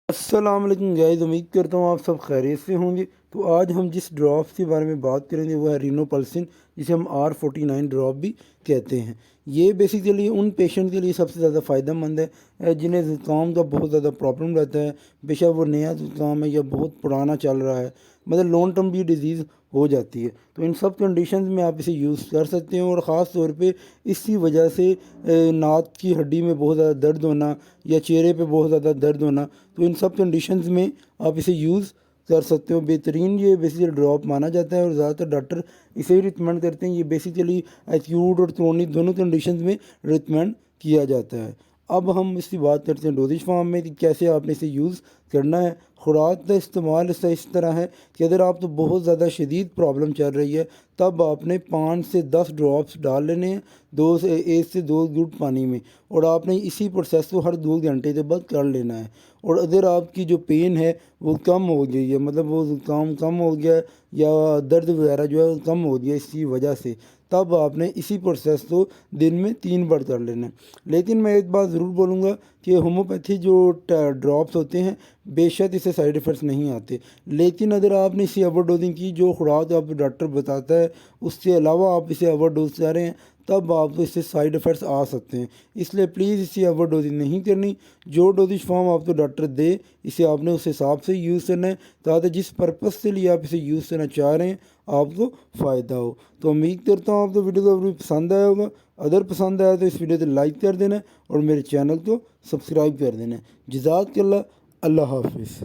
السلام علیکم گائز، امید کرتا ہوں آپ سب خیریت سے ہوں گے۔ تو آج ہم جس ڈراپس کے بارے میں بات کریں گے وہ ہے رینوپلسن، جسے ہم R49 ڈراپ بھی کہتے ہیں۔ یہ بیسیکلی ان پیشنٹ کے لیے سب سے زیادہ فائدہ مند ہے جنہیں زکام کا بہت زیادہ پرابلم رہتا ہے، بے شک وہ نیا زکام ہے یا بہت پرانا چل رہا ہے، مطلب لانگ ٹرم بھی ڈیزیز ہو جاتی ہے۔ تو ان سب کنڈیشنز میں آپ اسے یوز کر سکتے ہیں، اور خاص طور پہ اسی وجہ سے ناک کی ہڈی میں بہت زیادہ درد ہونا یا چہرے پہ بہت زیادہ درد ہونا، تو ان سب کنڈیشنز میں آپ اسے یوز کر سکتے ہو۔ بہترین یہ بیسیکلی ڈراپ مانا جاتا ہے، اور زیادہ تر ڈاکٹر اسے ہی ریکمینڈ کرتے ہیں۔ یہ بیسیکلی ایکیوٹ اور کرونک دونوں کنڈیشنز میں ریکمینڈ کیا جاتا ہے۔ اب ہم اس کی بات کرتے ہیں ڈوزیج فارم میں کہ کیسے آپ نے اسے یوز کرنا ہے۔ خوراک کا استعمال اس طرح ہے کہ اگر آپ تو بہت زیادہ شدید پرابلم چل رہی ہے تب آپ نے 5 سے 10 ڈراپس ڈال لینے ہیں 1 سے 2 گھونٹ پانی میں، اور آپ نے اسی پروسیس کو ہر 2 گھنٹے کے بعد کر لینا ہے۔ اور اگر آپ کی جو پین ہے وہ کم ہو گئی ہے، مطلب وہ زکام کم ہو گیا ہے یا درد وغیرہ جو ہے وہ کم ہو گیا اسی وجہ سے، تب آپ نے اسی پروسیس کو دن میں 3 بار کر لینا ہے۔ لیکن میں ایک بات ضرور بولوں گا کہ ہومیوپیتھی جو ڈراپس ہوتے ہیں بے شک اس سے سائیڈ ایفیکٹس نہیں آتے، لیکن اگر آپ نے اسی اوور ڈوزنگ کی جو خوراک آپ کو ڈاکٹر بتاتا ہے اس سے علاوہ آپ اسے اوور ڈوز کر رہے ہیں تب آپ کو اس سے سائیڈ ایفیکٹس آ سکتے ہیں۔ اس لیے پلیز اسی اوور ڈوزنگ نہیں کرنی۔ جو ڈوزیج فارم آپ کو ڈاکٹر دے اسے آپ نے اس حساب سے یوز کرنا ہے، تاکہ جس پرپس سے لیے آپ اسے یوز کرنا چاہ رہے ہیں آپ کو فائدہ ہو۔ تو امید کرتا ہوں آپ کو ویڈیو کو پسند آیا ہوگا۔ اگر پسند آیا تو اس ویڈیو کو لائک کر دینا اور میرے چینل کو سبسکرائب کر دینا۔ جزاک اللہ، اللہ حافظ۔